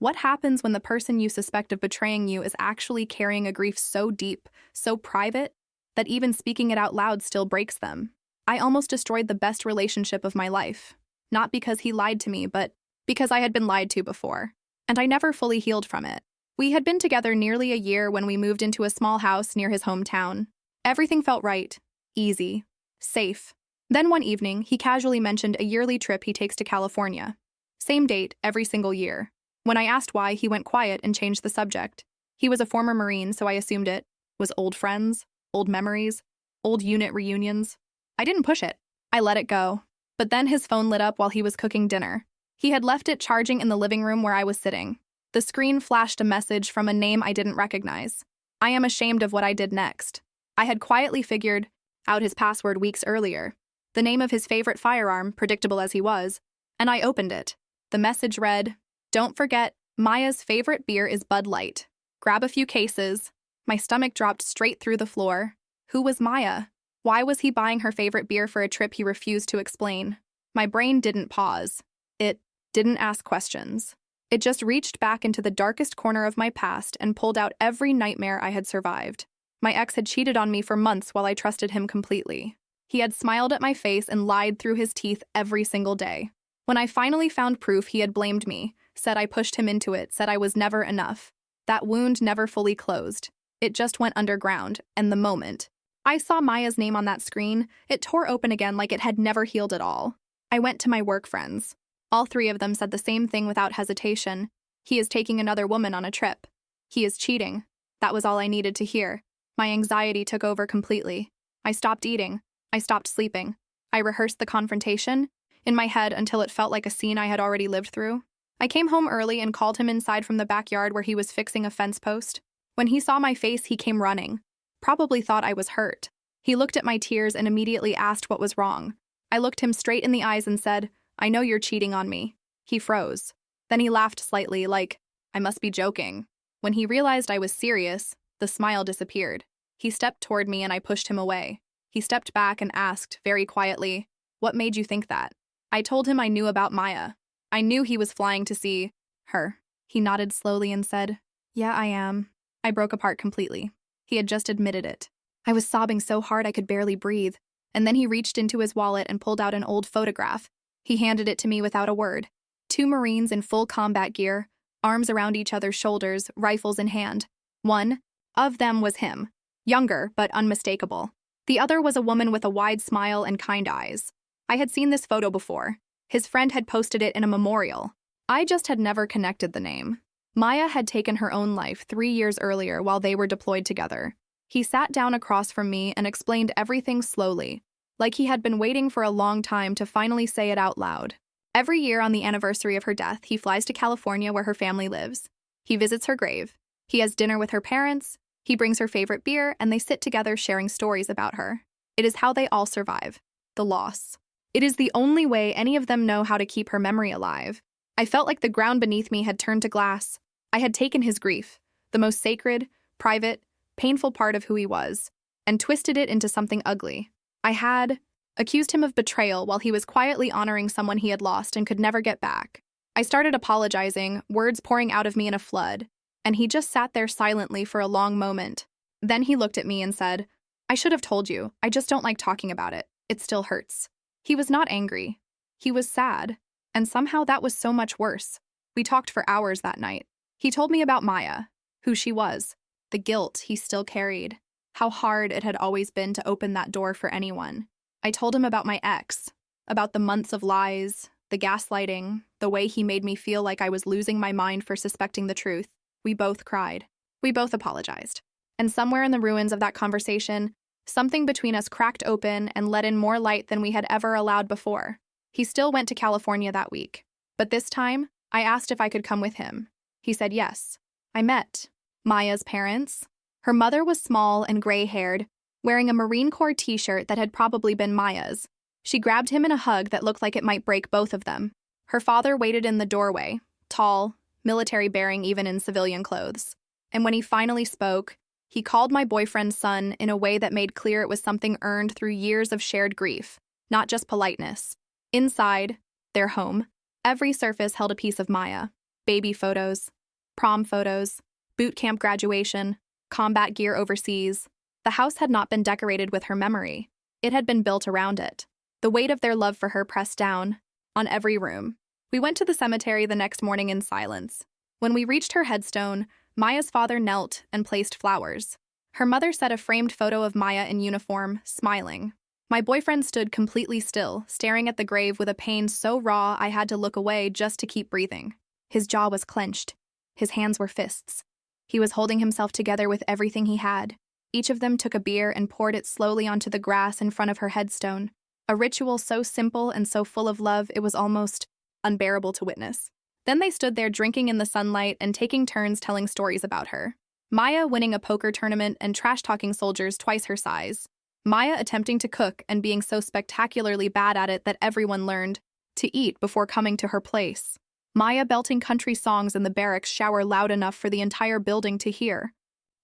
What happens when the person you suspect of betraying you is actually carrying a grief so deep, so private, that even speaking it out loud still breaks them? I almost destroyed the best relationship of my life. Not because he lied to me, but because I had been lied to before. And I never fully healed from it. We had been together nearly a year when we moved into a small house near his hometown. Everything felt right, easy, safe. Then one evening, he casually mentioned a yearly trip he takes to California. Same date, every single year. When I asked why, he went quiet and changed the subject. He was a former Marine, so I assumed it was old friends, old memories, old unit reunions. I didn't push it. I let it go. But then his phone lit up while he was cooking dinner. He had left it charging in the living room where I was sitting. The screen flashed a message from a name I didn't recognize. I am ashamed of what I did next. I had quietly figured out his password weeks earlier. The name of his favorite firearm, predictable as he was, and I opened it. The message read, "Don't forget, Maya's favorite beer is Bud Light. Grab a few cases." My stomach dropped straight through the floor. Who was Maya? Why was he buying her favorite beer for a trip he refused to explain? My brain didn't pause. It didn't ask questions. It just reached back into the darkest corner of my past and pulled out every nightmare I had survived. My ex had cheated on me for months while I trusted him completely. He had smiled at my face and lied through his teeth every single day. When I finally found proof, he had blamed me, said I pushed him into it, said I was never enough. That wound never fully closed. It just went underground, and the moment I saw Maya's name on that screen, it tore open again like it had never healed at all. I went to my work friends. All three of them said the same thing without hesitation. He is taking another woman on a trip. He is cheating. That was all I needed to hear. My anxiety took over completely. I stopped eating. I stopped sleeping. I rehearsed the confrontation in my head until it felt like a scene I had already lived through. I came home early and called him inside from the backyard where he was fixing a fence post. When he saw my face, he came running. Probably thought I was hurt. He looked at my tears and immediately asked what was wrong. I looked him straight in the eyes and said, "I know you're cheating on me." He froze. Then he laughed slightly, like, I must be joking. When he realized I was serious, the smile disappeared. He stepped toward me and I pushed him away. He stepped back and asked, very quietly, "What made you think that?" I told him I knew about Maya. I knew he was flying to see her. He nodded slowly and said, "Yeah, I am." I broke apart completely. He had just admitted it. I was sobbing so hard I could barely breathe, and then he reached into his wallet and pulled out an old photograph. He handed it to me without a word. Two Marines in full combat gear, arms around each other's shoulders, rifles in hand. One of them was him, younger but unmistakable. The other was a woman with a wide smile and kind eyes. I had seen this photo before. His friend had posted it in a memorial. I just had never connected the name. Maya had taken her own life 3 years earlier while they were deployed together. He sat down across from me and explained everything slowly, like he had been waiting for a long time to finally say it out loud. Every year on the anniversary of her death, he flies to California where her family lives. He visits her grave. He has dinner with her parents. He brings her favorite beer, and they sit together sharing stories about her. It is how they all survive. The loss. It is the only way any of them know how to keep her memory alive. I felt like the ground beneath me had turned to glass. I had taken his grief, the most sacred, private, painful part of who he was, and twisted it into something ugly. I had accused him of betrayal while he was quietly honoring someone he had lost and could never get back. I started apologizing, words pouring out of me in a flood, and he just sat there silently for a long moment. Then he looked at me and said, "I should have told you, I just don't like talking about it. It still hurts." He was not angry. He was sad, and somehow that was so much worse. We talked for hours that night. He told me about Maya, who she was, the guilt he still carried, how hard it had always been to open that door for anyone. I told him about my ex, about the months of lies, the gaslighting, the way he made me feel like I was losing my mind for suspecting the truth. We both cried. We both apologized. And somewhere in the ruins of that conversation, something between us cracked open and let in more light than we had ever allowed before. He still went to California that week. But this time, I asked if I could come with him. He said yes. I met Maya's parents. Her mother was small and gray-haired, wearing a Marine Corps t-shirt that had probably been Maya's. She grabbed him in a hug that looked like it might break both of them. Her father waited in the doorway, tall, military-bearing even in civilian clothes. And when he finally spoke, he called my boyfriend's son in a way that made clear it was something earned through years of shared grief, not just politeness. Inside, their home, every surface held a piece of Maya. baby photos, prom photos, boot camp graduation, combat gear overseas. The house had not been decorated with her memory. It had been built around it. The weight of their love for her pressed down on every room. We went to the cemetery the next morning in silence. When we reached her headstone, Maya's father knelt and placed flowers. Her mother set a framed photo of Maya in uniform, smiling. My boyfriend stood completely still, staring at the grave with a pain so raw I had to look away just to keep breathing. His jaw was clenched. His hands were fists. He was holding himself together with everything he had. Each of them took a beer and poured it slowly onto the grass in front of her headstone. A ritual so simple and so full of love it was almost unbearable to witness. Then they stood there drinking in the sunlight and taking turns telling stories about her. Maya winning a poker tournament and trash-talking soldiers twice her size. Maya attempting to cook and being so spectacularly bad at it that everyone learned to eat before coming to her place. Maya belting country songs in the barracks shower loud enough for the entire building to hear.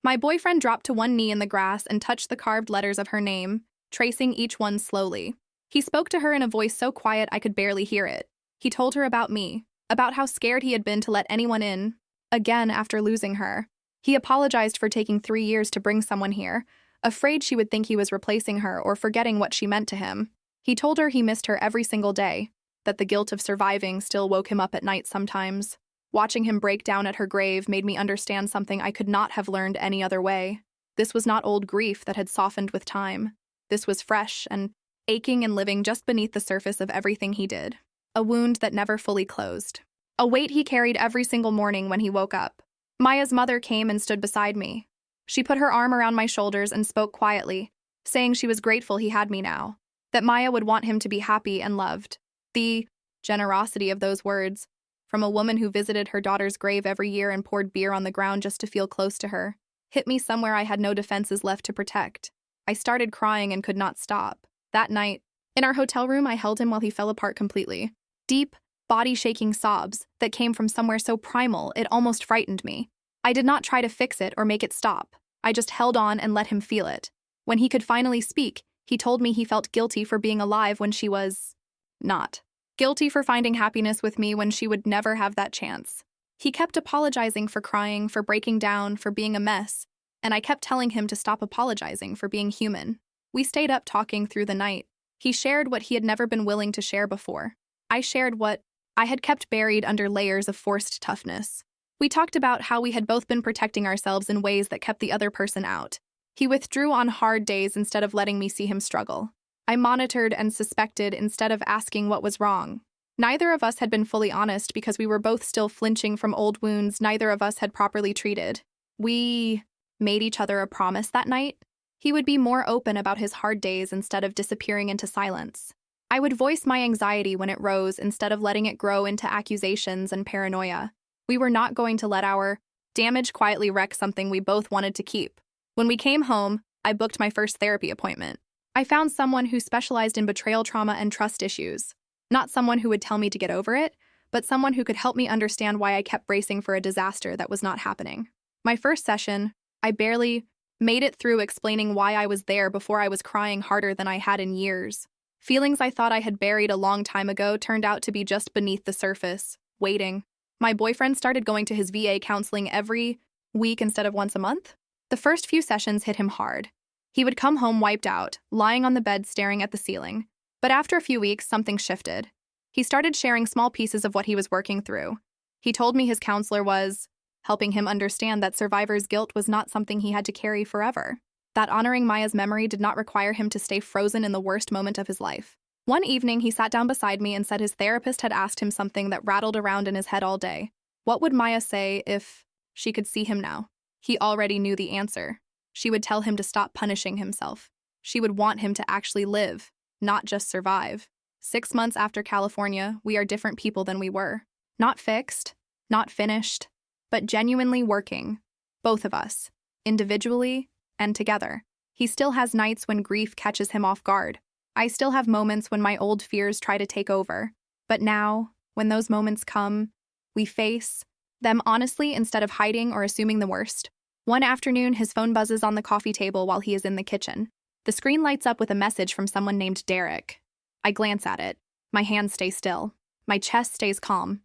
My boyfriend dropped to one knee in the grass and touched the carved letters of her name, tracing each one slowly. He spoke to her in a voice so quiet I could barely hear it. He told her about me, about how scared he had been to let anyone in, again after losing her. He apologized for taking 3 years to bring someone here, afraid she would think he was replacing her or forgetting what she meant to him. He told her he missed her every single day, that the guilt of surviving still woke him up at night sometimes. Watching him break down at her grave made me understand something I could not have learned any other way. This was not old grief that had softened with time. This was fresh and aching and living just beneath the surface of everything he did. A wound that never fully closed. A weight he carried every single morning when he woke up. Maya's mother came and stood beside me. She put her arm around my shoulders and spoke quietly, saying she was grateful he had me now, that Maya would want him to be happy and loved. The generosity of those words, from a woman who visited her daughter's grave every year and poured beer on the ground just to feel close to her, hit me somewhere I had no defenses left to protect. I started crying and could not stop. That night, in our hotel room, I held him while he fell apart completely. Deep, body-shaking sobs that came from somewhere so primal it almost frightened me. I did not try to fix it or make it stop. I just held on and let him feel it. When he could finally speak, he told me he felt guilty for being alive when she was not. Guilty for finding happiness with me when she would never have that chance. He kept apologizing for crying, for breaking down, for being a mess, and I kept telling him to stop apologizing for being human. We stayed up talking through the night. He shared what he had never been willing to share before. I shared what I had kept buried under layers of forced toughness. We talked about how we had both been protecting ourselves in ways that kept the other person out. He withdrew on hard days instead of letting me see him struggle. I monitored and suspected instead of asking what was wrong. Neither of us had been fully honest because we were both still flinching from old wounds neither of us had properly treated. We made each other a promise that night. He would be more open about his hard days instead of disappearing into silence. I would voice my anxiety when it rose instead of letting it grow into accusations and paranoia. We were not going to let our damage quietly wreck something we both wanted to keep. When we came home, I booked my first therapy appointment. I found someone who specialized in betrayal trauma and trust issues. Not someone who would tell me to get over it, but someone who could help me understand why I kept bracing for a disaster that was not happening. My first session, I barely made it through explaining why I was there before I was crying harder than I had in years. Feelings I thought I had buried a long time ago turned out to be just beneath the surface, waiting. My boyfriend started going to his VA counseling every week instead of once a month. The first few sessions hit him hard. He would come home wiped out, lying on the bed staring at the ceiling. But after a few weeks, something shifted. He started sharing small pieces of what he was working through. He told me his counselor was helping him understand that survivor's guilt was not something he had to carry forever. That honoring Maya's memory did not require him to stay frozen in the worst moment of his life. One evening, he sat down beside me and said his therapist had asked him something that rattled around in his head all day. What would Maya say if she could see him now? He already knew the answer. She would tell him to stop punishing himself. She would want him to actually live, not just survive. 6 months after California, we are different people than we were. Not fixed, not finished, but genuinely working. Both of us, individually and together. He still has nights when grief catches him off guard. I still have moments when my old fears try to take over. But now, when those moments come, we face them honestly instead of hiding or assuming the worst. One afternoon, his phone buzzes on the coffee table while he is in the kitchen. The screen lights up with a message from someone named Derek. I glance at it. My hands stay still. My chest stays calm.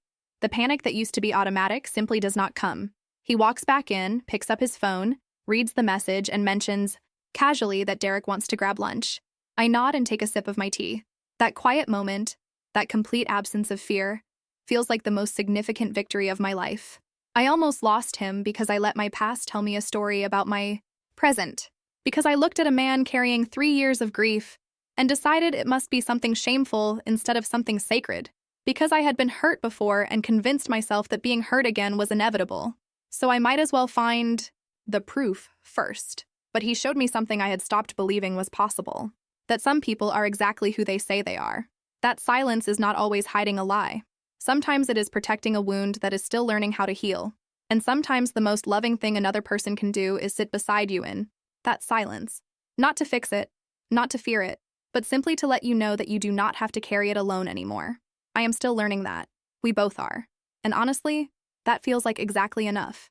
The panic that used to be automatic simply does not come. He walks back in, picks up his phone, reads the message, and mentions, casually, that Derek wants to grab lunch. I nod and take a sip of my tea. That quiet moment, that complete absence of fear, feels like the most significant victory of my life. I almost lost him because I let my past tell me a story about my present. Because I looked at a man carrying 3 years of grief and decided it must be something shameful instead of something sacred. Because I had been hurt before and convinced myself that being hurt again was inevitable. So I might as well find the proof first. But he showed me something I had stopped believing was possible. That some people are exactly who they say they are. That silence is not always hiding a lie. Sometimes it is protecting a wound that is still learning how to heal. And sometimes the most loving thing another person can do is sit beside you in that silence. Not to fix it, not to fear it, but simply to let you know that you do not have to carry it alone anymore. I am still learning that. We both are. And honestly, that feels like exactly enough.